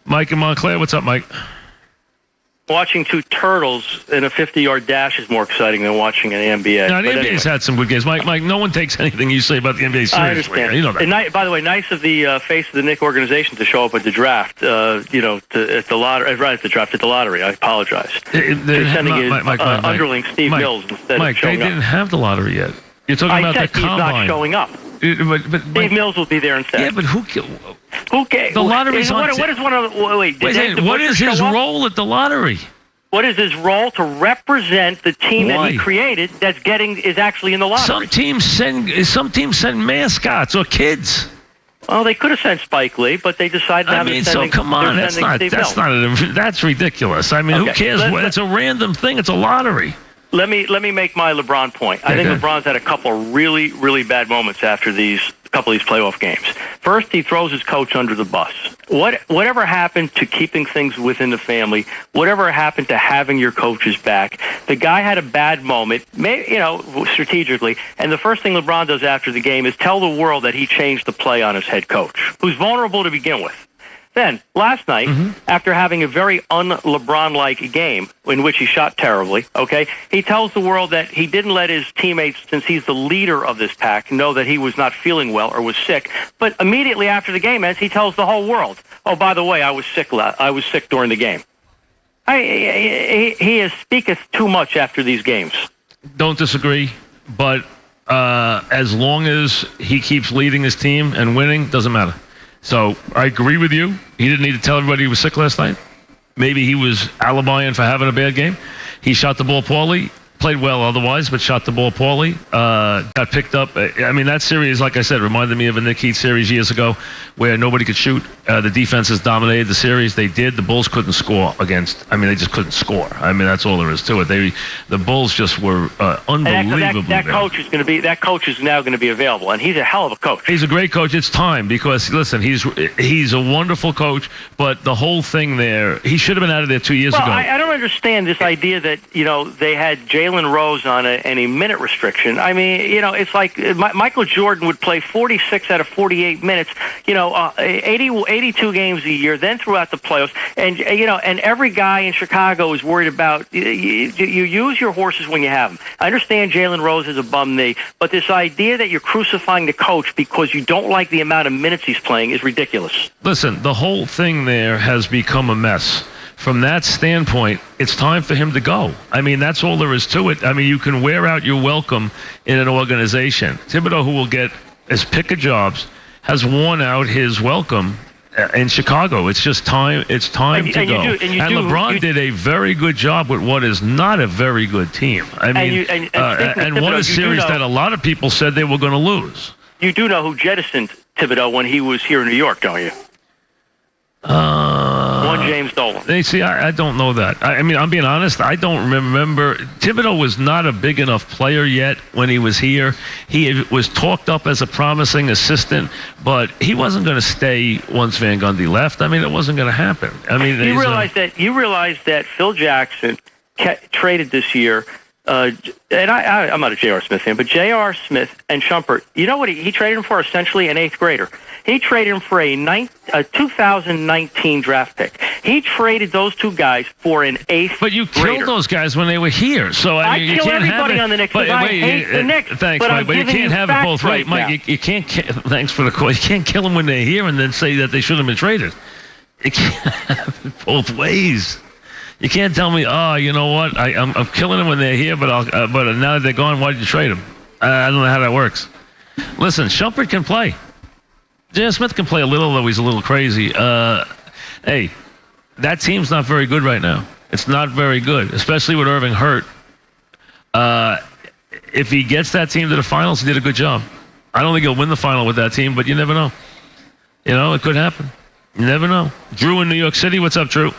Mike in Montclair, what's up, Mike? Watching two turtles in a 50-yard dash is more exciting than watching an NBA. No, the NBA's had some good games. Mike, no one takes anything you say about the NBA seriously. I understand. You know that. And by the way, nice of the face of the Knicks organization to show up at the draft. At the lottery, right at the draft, at the lottery. I apologize. They're sending underling Steve Mills instead of showing up. They didn't have the lottery yet. You're talking about the combine. He's not showing up. But Steve Mills will be there instead. Yeah, but who cares? The lottery's on. What is his role at the lottery? What is his role to represent the team that he created is actually in the lottery? Some teams send mascots or kids. Well, they could have sent Spike Lee, but they decided not to send. Come on, that's ridiculous. I mean, who cares? It's a random thing. It's a lottery. Let me make my LeBron point. I think LeBron's had a couple of really, really bad moments after a couple of these playoff games. First, he throws his coach under the bus. Whatever happened to keeping things within the family, whatever happened to having your coach's back, the guy had a bad moment, strategically, and the first thing LeBron does after the game is tell the world that he changed the play on his head coach, who's vulnerable to begin with. Then, last night, after having a very un-LeBron-like game in which he shot terribly, he tells the world that he didn't let his teammates, since he's the leader of this pack, know that he was not feeling well or was sick. But immediately after the game ends, he tells the whole world, oh, by the way, I was sick during the game. He speaketh too much after these games. Don't disagree, but as long as he keeps leading his team and winning, doesn't matter. So I agree with you. He didn't need to tell everybody he was sick last night. Maybe he was alibiing for having a bad game. He shot the ball poorly, played well otherwise, but shot the ball poorly. Got picked up. I mean, that series, like I said, reminded me of a Nick Heath series years ago where nobody could shoot. The defenses dominated the series. They did. The Bulls couldn't score against. I mean, they just couldn't score. I mean, that's all there is to it. The Bulls just were unbelievably that coach is going to be. That coach is now going to be available, and he's a hell of a coach. He's a great coach. It's time because listen, he's a wonderful coach. But the whole thing there, he should have been out of there 2 years ago. I don't understand this idea that they had Jalen Rose on any minute restriction. I mean, it's like Michael Jordan would play 46 out of 48 minutes. 82 games a year, then throughout the playoffs, and every guy in Chicago is worried about you use your horses when you have them. I understand Jalen Rose is a bum knee, but this idea that you're crucifying the coach because you don't like the amount of minutes he's playing is ridiculous. Listen, the whole thing there has become a mess. From that standpoint, it's time for him to go. I mean, that's all there is to it. I mean, you can wear out your welcome in an organization. Thibodeau, who will get his pick of jobs, has worn out his welcome in Chicago. It's just time. It's time to go. And LeBron did a very good job with what is not a very good team. I mean, and won a series that a lot of people said they were going to lose. You do know who jettisoned Thibodeau when he was here in New York, don't you? One James Dolan. See, I don't know that. I mean, I'm being honest. I don't remember. Thibodeau was not a big enough player yet when he was here. He was talked up as a promising assistant, but he wasn't going to stay once Van Gundy left. I mean, it wasn't going to happen. I mean, you realize that Phil Jackson traded this year. And I'm not a J.R. Smith fan, but J.R. Smith and Shumpert, you know what he traded him for? Essentially an eighth grader. He traded him for a 2019 draft pick. He traded those two guys for an eighth grader. But you killed those guys when they were here. So I mean, you can't have it. On the Knicks. I hate the Knicks. Thanks, Mike. But you can't have it both ways. Mike, you can't. Thanks for the call. You can't kill them when they're here and then say that they shouldn't have been traded. You can't have it both ways. You can't tell me, oh, you know what? I'm killing them when they're here, but now that they're gone, why did you trade them? I don't know how that works. Listen, Shumpert can play. J.R. Smith can play a little, though he's a little crazy. Hey, that team's not very good right now. It's not very good, especially with Irving hurt. If he gets that team to the finals, he did a good job. I don't think he'll win the final with that team, but you never know. It could happen. You never know. Drew in New York City. What's up, Drew?